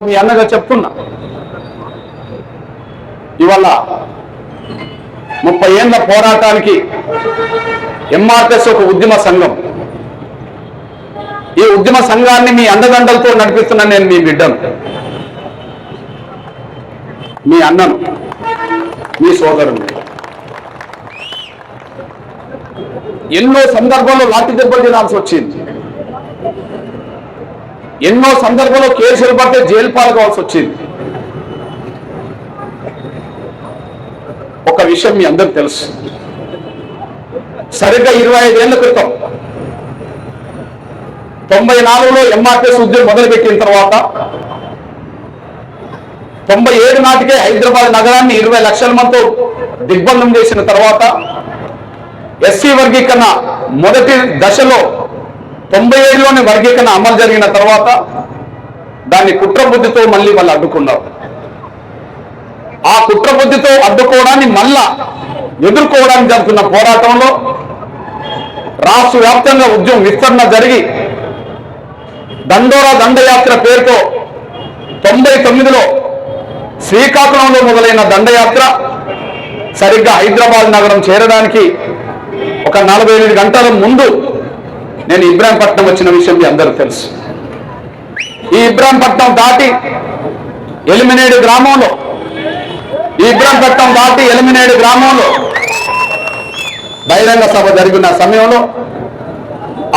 మీ అన్నగా చెప్తున్నా, ఇవాళ 30 ఏళ్ల పోరాటానికి ఎంఆర్పిఎస్ ఒక ఉద్యమ సంఘం. ఈ ఉద్యమ సంఘాన్ని మీ అండదండలతో నడిపిస్తున్నా. నేను మీ బిడ్డను, మీ అన్నను, మీ సోదరుని. ఎన్నో సందర్భాల్లో లాఠీ దెబ్బలు తినాల్సి వచ్చింది, ఎన్నో సందర్భాల్లో కేసులు పడితే జైలు పాల్గొవాల్సి వచ్చింది. ఒక విషయం మీ అందరికి తెలుసు, సరిగ్గా 25 ఏళ్ల క్రితం 94లో ఎంఆర్పిఎస్ ఉద్యమం మొదలుపెట్టిన తర్వాత 97 నాటికే హైదరాబాద్ నగరాన్ని 20 లక్షల మందితో దిగ్బంధం చేసిన తర్వాత ఎస్సీ వర్గీకరణ మొదటి దశలో 97లోని వర్గీకరణ అమలు జరిగిన తర్వాత దాన్ని కుట్రబుద్ధితో మళ్ళీ వాళ్ళు అడ్డుకున్నారు. ఆ కుట్రబుద్ధితో అడ్డుకోవడాన్ని మళ్ళా ఎదుర్కోవడానికి జరుగుతున్న పోరాటంలో రాష్ట్ర వ్యాప్తంగా ఉద్యమం విస్తరణ జరిగి దండోరా దండయాత్ర పేరుతో 99లో శ్రీకాకుళంలో మొదలైన దండయాత్ర సరిగ్గా హైదరాబాద్ నగరం చేరడానికి ఒక 48 గంటల ముందు నేను ఇబ్రాహీంపట్నం వచ్చిన విషయం మీ అందరూ తెలుసు. ఈ ఇబ్రాహీంపట్నం దాటి ఎలిమినేడు గ్రామంలో బహిరంగ సభ జరిగిన సమయంలో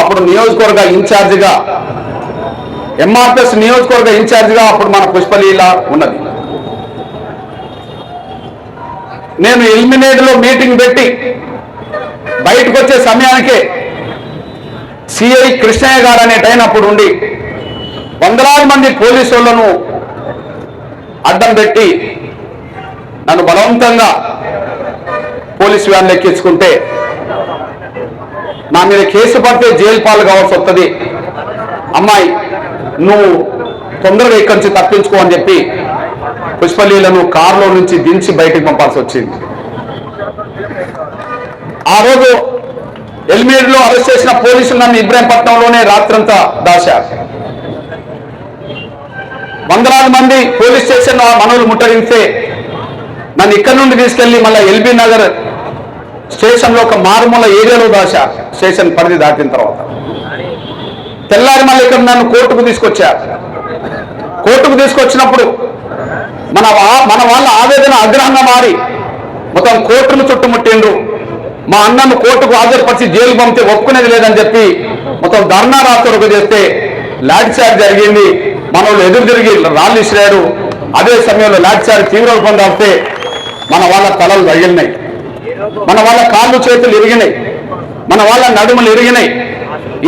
అప్పుడు నియోజకవర్గ ఇన్ఛార్జిగా ఎంఆర్పిఎస్ నియోజకవర్గ ఇన్ఛార్జిగా అప్పుడు మన పుష్పలీల ఉన్నది. నేను ఎలిమినేడులో మీటింగ్ పెట్టి బయటకు వచ్చే సమయానికే సిఐ కృష్ణయ్య గారు అనేటైన అప్పుడు ఉండి వందలాది మంది పోలీసు వాళ్ళను అడ్డం పెట్టి నన్ను బలవంతంగా పోలీసు వ్యాన్లు ఎక్కించుకుంటే నా మీద కేసు పడితే జైలు పాలు కావాల్సి వస్తుంది, అమ్మాయి నువ్వు తొందరగా ఇక్కడి నుంచి తప్పించుకో అని చెప్పి పుష్పలీలను కారులో నుంచి దించి బయటికి పంపాల్సి వచ్చింది. ఆ రోజు ఎల్మేడ్లో అరెస్ట్ చేసిన పోలీసులు నన్ను ఇబ్రాహీంపట్నంలోనే రాత్రంతా దాచారు. వందలాది మంది పోలీస్ స్టేషన్ మనవులు ముట్టడిస్తే నన్ను ఇక్కడ నుండి తీసుకెళ్లి మళ్ళీ ఎల్బీ నగర్ స్టేషన్లో ఒక మారుమూల ఏరియాలో దాచారు. స్టేషన్ పరిధి దాటిన తర్వాత తెల్లారి మళ్ళీ ఇక్కడ నన్ను కోర్టుకు తీసుకొచ్చారు. కోర్టుకు తీసుకొచ్చినప్పుడు మన వాళ్ళ ఆవేదన ఆగ్రహంగా మారి మొత్తం కోర్టును చుట్టుముట్టిండ్రు. మా అన్నను కోర్టుకు హాజరుపరిచి జైలు పంపితే ఒప్పుకునేది లేదని చెప్పి మొత్తం ధర్నా రాత్రులకు చేస్తే లాఠీ చార్జ్ జరిగింది. మన వాళ్ళు ఎదురు తిరిగి రాళ్ళు ఇసిరారు. అదే సమయంలో లాఠీ చార్జ్ తీవ్ర రూపం దాపితే మన వాళ్ళ తలలు తగిలినాయి, మన వాళ్ళ కాళ్ళు చేతులు ఇరిగినాయి, మన వాళ్ళ నడుములు ఇరిగినాయి.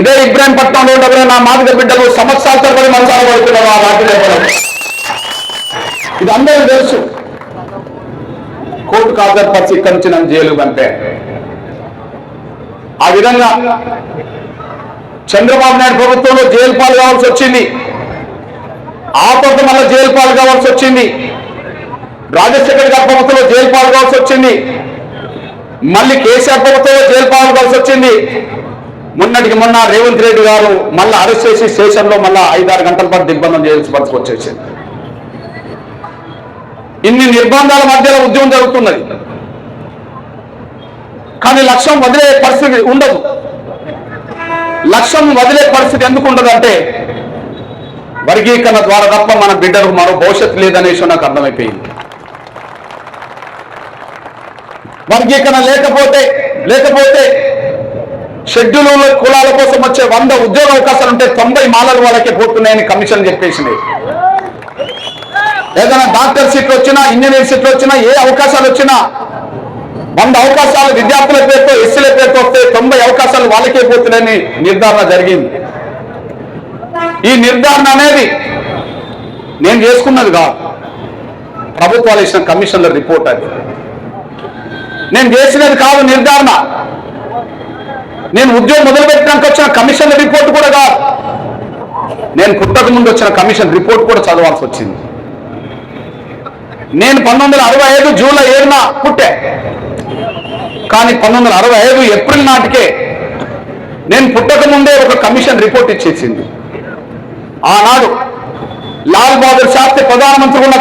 ఇదే ఇబ్రాహీంపట్నంలో ఉండగా నా మాదిగ బిడ్డలు సంవత్సరాల తరబడి మంచాలు పడుతున్నారు ఆ లాఠీ దెబ్బలు. ఇది అందరూ తెలుసు. కోర్టుకు హాజరుపరిచి ఇక్కడి నుంచి నన్ను జైలు పంపారు. ఆ విధంగా చంద్రబాబు నాయుడు ప్రభుత్వంలో జైలు పాలు కావాల్సి వచ్చింది. ఆ తర్వాత మళ్ళీ జైలు పాలు కావాల్సి వచ్చింది. రాజశేఖర్ గారి ప్రభుత్వంలో జైలు పాలు కావాల్సి వచ్చింది. మళ్ళీ కేసీఆర్ ప్రభుత్వంలో జైలు పాలు కావాల్సి వచ్చింది. మొన్నటికి మొన్న రేవంత్ రెడ్డి గారు మళ్ళీ అరెస్ట్ చేసి స్టేషన్లో మళ్ళీ 5-6 గంటల పాటు దిగ్బంధం చేయాల్సి వచ్చేసింది. ఇన్ని నిర్బంధాల మధ్యలో ఉద్యమం జరుగుతున్నది. కానీ లక్ష్యం వదిలే పరిస్థితి ఉండదు. లక్ష్యం వదిలే పరిస్థితి ఎందుకు ఉండదంటే వర్గీకరణ ద్వారా తప్ప మన బిడ్డలకు మరో భవిష్యత్తు లేదనే విషయం నాకు అర్థమైపోయింది. వర్గీకరణ లేకపోతే షెడ్యూల్ కులాల కోసం వచ్చే 100 ఉద్యోగ అవకాశాలు ఉంటే 90 మాలల వాళ్ళకే పోతున్నాయని కమిషన్ చెప్పేసింది. ఏదైనా డాక్టర్ సీట్లు వచ్చినా, ఇంజనీర్ సీట్లు వచ్చినా, ఏ అవకాశాలు వచ్చినా 100 అవకాశాలు విద్యార్థుల పేరుతో ఎస్సీల పేరుతో వస్తే 90 అవకాశాలు వాళ్ళకే పోతున్నాయని నిర్ధారణ జరిగింది. ఈ నిర్ధారణ అనేది నేను చేసుకున్నది కాదు, ప్రభుత్వాలు ఇచ్చిన కమిషన్ల రిపోర్ట్. అది నేను చేసినది కాదు నిర్ధారణ. నేను ఉద్యోగం మొదలుపెట్టినాక వచ్చిన కమిషన్ల రిపోర్ట్ కూడా కాదు, నేను పుట్టక ముందు వచ్చిన కమిషన్ రిపోర్ట్ కూడా చదవాల్సి వచ్చింది. నేను 1965 జూలై 7న పుట్టా. కానీ 1965 ఏప్రిల్ నాటికే నేను పుట్టక ముందే ఒక కమిషన్ రిపోర్ట్ ఇచ్చేసింది. ఆనాడు లాల్ బహదూర్ శాస్త్రి ప్రధానమంత్రి ఉన్న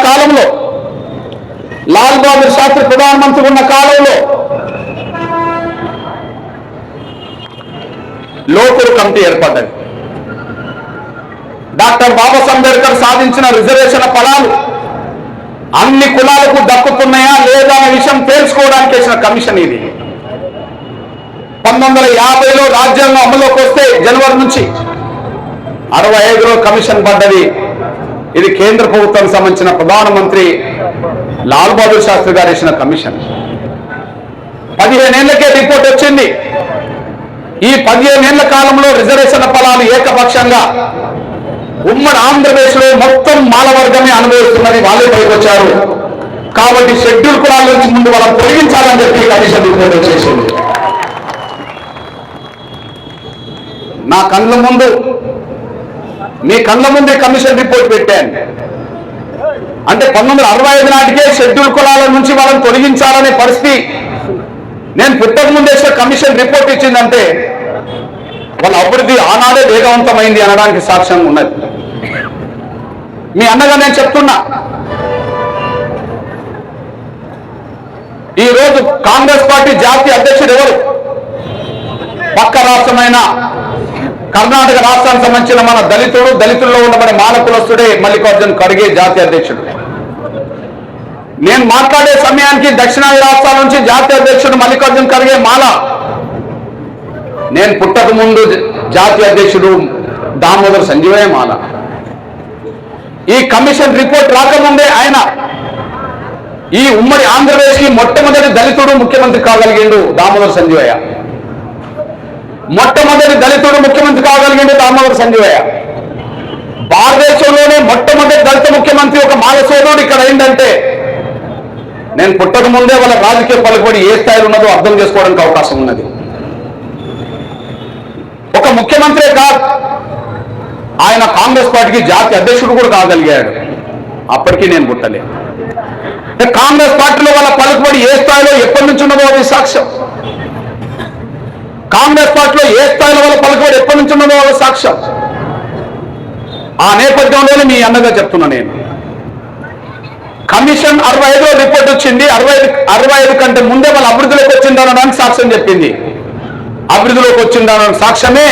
కాలంలో లోకూరు కమిటీ ఏర్పడ్డది. డాక్టర్ బాబాసాహెబ్ అంబేద్కర్ సాధించిన రిజర్వేషన్ ఫలాలు అన్ని కులాలకు దక్కుతున్నాయా లేదా అనే విషయం తెలుసుకోవడానికి వేసిన కమిషన్ ఇది. 1950లో రాజ్యాంగం అమలులోకి వస్తే జనవరి నుంచి 65లో కమిషన్ పడ్డది. ఇది కేంద్ర ప్రభుత్వానికి సంబంధించిన ప్రధానమంత్రి లాల్ బహదూర్ శాస్త్రి గారు వేసిన కమిషన్. 15 ఏళ్లకే రిపోర్ట్ వచ్చింది. ఈ 15 ఏళ్ల కాలంలో రిజర్వేషన్ ఫలాలు ఏకపక్షంగా ఉమ్మడి ఆంధ్రప్రదేశ్లో మొత్తం మాల వర్గమే అనుభవిస్తున్నది. వాళ్ళే పైకొచ్చారు. కాబట్టి షెడ్యూల్ కులాల నుంచి ముందు వాళ్ళని తొలగించాలని చెప్పి కమిషన్ రిపోర్ట్ వచ్చేసింది. నా కళ్ళ ముందు, మీ కళ్ళ ముందే కమిషన్ రిపోర్ట్ పెట్టాను. అంటే 1965 నాటికే షెడ్యూల్ కులాల నుంచి వాళ్ళని తొలగించాలనే పరిస్థితి నేను పుట్టక ముందే కమిషన్ రిపోర్ట్ ఇచ్చిందంటే వాళ్ళ అభివృద్ధి ఆనాడే వేగవంతమైంది అనడానికి సాక్ష్యంగా ఉన్నది. మీ అన్నగా నేను చెప్తున్నా, ఈరోజు కాంగ్రెస్ పార్టీ జాతీయ అధ్యక్షుడు ఎవరు? పక్క రాష్ట్రమైన కర్ణాటక రాష్ట్రానికి సంబంధించిన మన దళితుల్లో ఉండబడే మాల కులస్తుడే మల్లికార్జున్ ఖర్గే జాతీయ అధ్యక్షుడు. నేను మాట్లాడే సమయానికి దక్షిణాది రాష్ట్రాల నుంచి జాతీయ అధ్యక్షుడు మల్లికార్జున్ ఖర్గే మాల. నేను పుట్టక ముందు జాతీయ అధ్యక్షుడు దామోదర్ సంజీవయ్య మాల. ఈ కమిషన్ రిపోర్ట్ రాకముందే ఆయన ఈ ఉమ్మడి ఆంధ్రప్రదేశ్కి మొట్టమొదటి దళితుడు ముఖ్యమంత్రి కాగలిగిండు దామోదర్ సంజీవయ్య. మొట్టమొదటి దళితుడు ముఖ్యమంత్రి కాగలిగిండు దామోదర్ సంజీవయ్య. భారతదేశంలోనే మొట్టమొదటి దళిత ముఖ్యమంత్రి ఒక మాల సోదరుడు ఇక్కడ అయిందంటే నేను పుట్టక ముందే వాళ్ళ రాజకీయ పలుకుబడి ఏ స్థాయిలో ఉన్నదో అర్థం చేసుకోవడానికి అవకాశం ఉన్నది. ఒక ముఖ్యమంత్రే కాదు, ఆయన కాంగ్రెస్ పార్టీకి జాతీయ అధ్యక్షుడు కూడా కాగలిగాడు. అప్పటికీ నేను పుట్టలే. కాంగ్రెస్ పార్టీలో వాళ్ళ పలుకుబడి ఏ స్థాయిలో ఎప్పటి నుంచి ఉన్నదో అది సాక్ష్యం. కాంగ్రెస్ పార్టీలో ఏ స్థాయిలో వాళ్ళ పలుకుబడి ఎప్పటి నుంచి ఉన్నదో అది సాక్ష్యం. ఆ నేపథ్యంలోనే మీ అన్నగా చెప్తున్నా నేను. కమిషన్ 65లో రిపోర్ట్ వచ్చింది. 65 కంటే ముందే వాళ్ళ అభివృద్ధిలోకి వచ్చిందనడానికి సాక్ష్యం చెప్పింది. అభివృద్ధిలోకి వచ్చిందనడానికి సాక్ష్యమే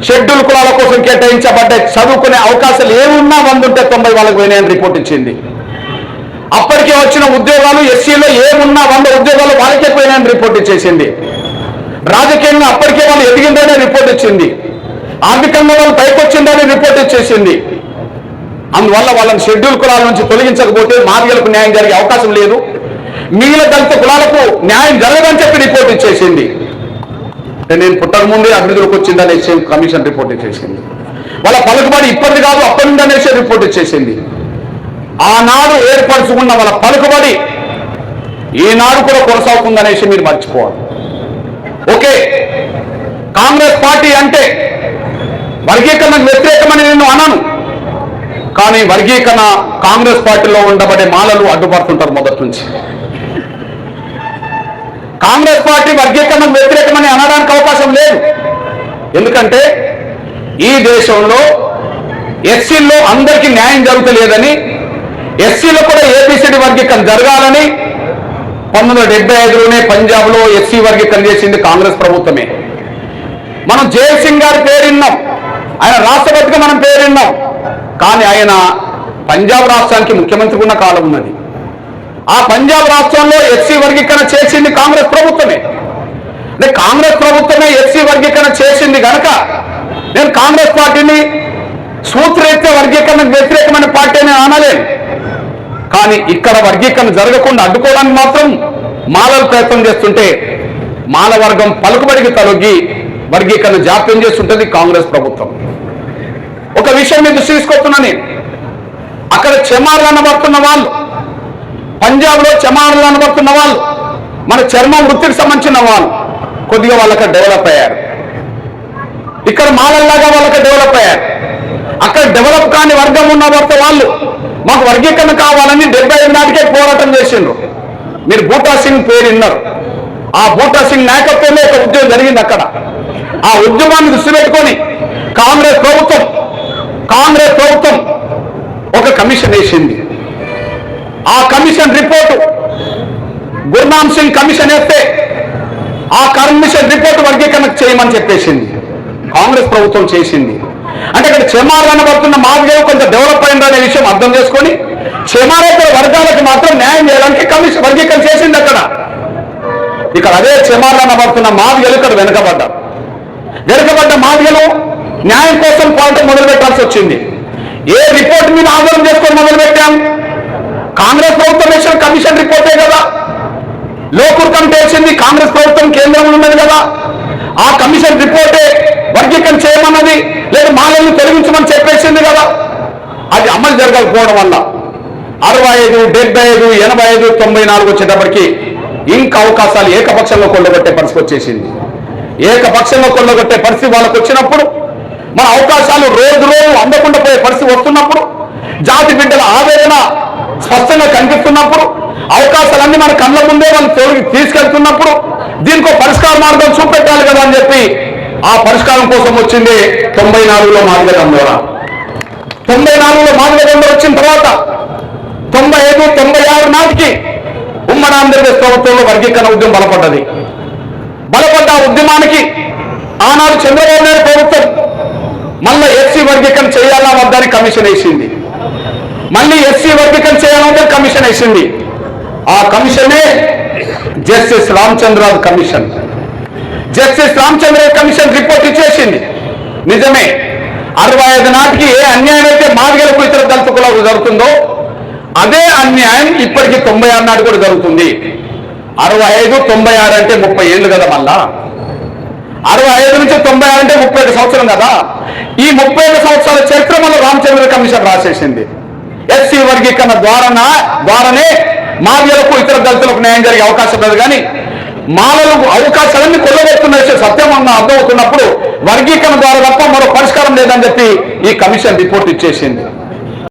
షెడ్యూల్ కులాల కోసం కేటాయించబడ్డ చదువుకునే అవకాశాలు ఏమున్నా 100 ఉంటే 90 వాళ్ళకి పోయినాయని రిపోర్ట్ ఇచ్చింది. అప్పటికే వచ్చిన ఉద్యోగాలు ఎస్సీలో ఏమున్నా 100 ఉద్యోగాలు వాళ్ళకే పోయినాయని రిపోర్ట్ ఇచ్చేసింది. రాజకీయంగా అప్పటికే వాళ్ళు ఎదిగిందని రిపోర్ట్ ఇచ్చింది. ఆర్థికంగా వాళ్ళు పైకొచ్చిందని రిపోర్ట్ ఇచ్చేసింది. అందువల్ల వాళ్ళని షెడ్యూల్ కులాల నుంచి తొలగించకపోతే మాదిగలకు న్యాయం జరిగే అవకాశం లేదు, మిగిలిన దళిత కులాలకు న్యాయం జరగదని చెప్పి రిపోర్ట్ ఇచ్చేసింది. నేను పుట్టక ముందే అభివృద్ధిలోకి వచ్చిందని కమిషన్ రిపోర్ట్ ఇచ్చేసింది. వాళ్ళ పలుకుబడి ఇప్పటిది కాదు అప్పటి నుండి అనేసి రిపోర్ట్ ఇచ్చేసింది. ఆనాడు ఏర్పరచుకున్న వాళ్ళ పలుకుబడి ఈనాడు కూడా కొనసాగుతుందనేసి మీరు మర్చిపోవాలి. ఓకే, కాంగ్రెస్ పార్టీ అంటే వర్గీకరణకు వ్యతిరేకమని నేను అనను. కానీ వర్గీకరణ కాంగ్రెస్ పార్టీలో ఉండబడే మాలలు అడ్డుపడుతుంటారు మొదటి నుంచి. కాంగ్రెస్ పార్టీ వర్గీకరణకు వ్యతిరేకమని అనడానికి అవకాశం లేదు. ఎందుకంటే ఈ దేశంలో ఎస్సీల్లో అందరికీ న్యాయం జరుగుతలేదని, ఎస్సీలో కూడా ఏబిసిడి వర్గీకరణ జరగాలని 1975లోనే పంజాబ్లో ఎస్సీ వర్గీకరణ చేసింది కాంగ్రెస్ ప్రభుత్వమే. మనం జైల్ సింగ్ గారి పేరు విన్నాం, ఆయన రాష్ట్రపతిగా మనం పేరు విన్నాం. కానీ ఆయన పంజాబ్ రాష్ట్రానికి ముఖ్యమంత్రి ఉన్న కాలం ఉన్నది. ఆ పంజాబ్ రాష్ట్రంలో ఎస్సీ వర్గీకరణ చేసింది కాంగ్రెస్ ప్రభుత్వమే. అంటే కాంగ్రెస్ ప్రభుత్వమే ఎస్సీ వర్గీకరణ చేసింది కనుక నేను కాంగ్రెస్ పార్టీని సూత్రరీత్యా వర్గీకరణకు వ్యతిరేకమైన పార్టీ అని అనలేను. కానీ ఇక్కడ వర్గీకరణ జరగకుండా అడ్డుకోవడానికి మాత్రం మాలలు ప్రయత్నం చేస్తుంటే మాల వర్గం పలుకుబడికి తలొగ్గి వర్గీకరణ జాప్యం చేస్తుంటుంది కాంగ్రెస్ ప్రభుత్వం. ఒక విషయం మీద దృష్టి తీసుకొస్తున్నా నేను. అక్కడ చెమార్లు అనబడుతున్న వాళ్ళు, పంజాబ్లో చెమార్లు అనబడుతున్న వాళ్ళు, మన చర్మం వృత్తికి సంబంధించిన వాళ్ళు కొద్దిగా వాళ్ళకి డెవలప్ అయ్యారు. ఇక్కడ మాలల్లాగా వాళ్ళకి డెవలప్ అయ్యారు. అక్కడ డెవలప్ కాని వర్గం ఉన్న వాళ్ళు మాకు వర్గీకరణ కావాలని 75 నాటికే పోరాటం చేసిండ్రు. మీరు బూటా సింగ్ పేరు విన్నారు. ఆ బూటా సింగ్ నాయకత్వంలో ఒక ఉద్యమం జరిగింది అక్కడ. ఆ ఉద్యమాన్ని దృష్టి పెట్టుకొని కాంగ్రెస్ ప్రభుత్వం కమిషన్ వేసింది. ఆ commission report Gurnam Singh commission వేస్తే ఆ కమిషన్ రిపోర్టు వర్గీకరణ చేయమని చెప్పేసింది. కాంగ్రెస్ ప్రభుత్వం చేసింది. అంటే ఇక్కడ చెమార్లను పడుతున్న మాదిగలు కొంచెం డెవలప్ అయిందనే విషయం అర్థం చేసుకొని చెమారేతర వర్గాలకు మాత్రం న్యాయం చేయడానికి కమిషన్ వర్గీకరణ చేసింది. ఇక్కడ అదే చెమార్లను పడుతున్న మాదిగలు ఇక్కడ వెనుకబడ్డ మాదిగలు న్యాయం కోసం పోరాటం మొదలు పెట్టాల్సి వచ్చింది. ఏ రిపోర్ట్ మీద ఆధారం చేసుకొని మొదలు పెట్టాం? కాంగ్రెస్ ప్రభుత్వం వేసిన కమిషన్ రిపోర్టే కదా. లోకూర్ కమిటీ వేసింది కాంగ్రెస్ ప్రభుత్వం, కేంద్రంలో ఉన్నది కదా. ఆ కమిషన్ రిపోర్టే వర్గీకరణ చేయమన్నది, లేదా మాలలను తొలగించమని చెప్పేసింది కదా. అది అమలు జరగకపోవడం వల్ల 65, 75, 85, 94 వచ్చేటప్పటికి ఇంకా అవకాశాలు ఏకపక్షంలో కొల్లగొట్టే పరిస్థితి వచ్చేసింది. ఏకపక్షంలో కొల్లగొట్టే పరిస్థితి వాళ్ళకు వచ్చినప్పుడు, మన అవకాశాలు రోజు అందకుండా పోయే పరిస్థితి వస్తున్నప్పుడు, జాతి బిడ్డల ఆవేదన స్పష్టంగా కనిపిస్తున్నప్పుడు, అవకాశాలన్నీ మన కళ్ళ ముందే వాళ్ళు తీసుకెళ్తున్నప్పుడు దీనికి పరిష్కార మార్గం చూపెట్టాలి కదా అని చెప్పి ఆ పరిష్కారం కోసం వచ్చింది 94లో మాదిగ దండోర. 94లో మాదిగ దండోర వచ్చిన తర్వాత 95, 96 నాటికి ఉమ్మడి ఆంధ్రప్రదేశ్ ప్రభుత్వంలో వర్గీకరణ ఉద్యమం బలపడ్డ ఉద్యమానికి ఆనాడు చంద్రబాబు నాయుడు ప్రభుత్వం మళ్ళీ ఎస్సీ వర్గీకరణ చేయాలా వద్దని కమిషన్ వేసింది. మళ్ళీ ఎస్సీ వర్గీకరణ చేయాలంటే కమిషన్ వేసింది. ఆ కమిషనే justice Ramachandra commission. Justice Ramachandra commission report ఇచ్చేసింది. నిజమే, 65 నాటికి ఏ అన్యాయం అయితే మాదిగలకు ఇతర దళిత కులాలకు జరుగుతుందో అదే అన్యాయం ఇప్పటికీ 96 నాటి కూడా జరుగుతుంది. 65, 96 అంటే 30 ఏళ్ళు కదా. మళ్ళా 65 నుంచి 96 అంటే 35 సంవత్సరం కదా. ఈ 35 సంవత్సరాల చరిత్ర మళ్ళీ రామచంద్ర కమిషన్ రాసేసింది. ఎస్సీ వర్గీకరణ ద్వారానే మాదిగలకు ఇతర దళితులకు న్యాయం జరిగే అవకాశం లేదు. కానీ మాలలకు అవకాశాలన్నీ కొల్లగొడుతున్న విషయం సత్యమన్నా అర్థమవుతున్నప్పుడు వర్గీకరణ ద్వారా తప్ప మరో పరిష్కారం లేదని చెప్పి ఈ కమిషన్ రిపోర్ట్ ఇచ్చేసింది.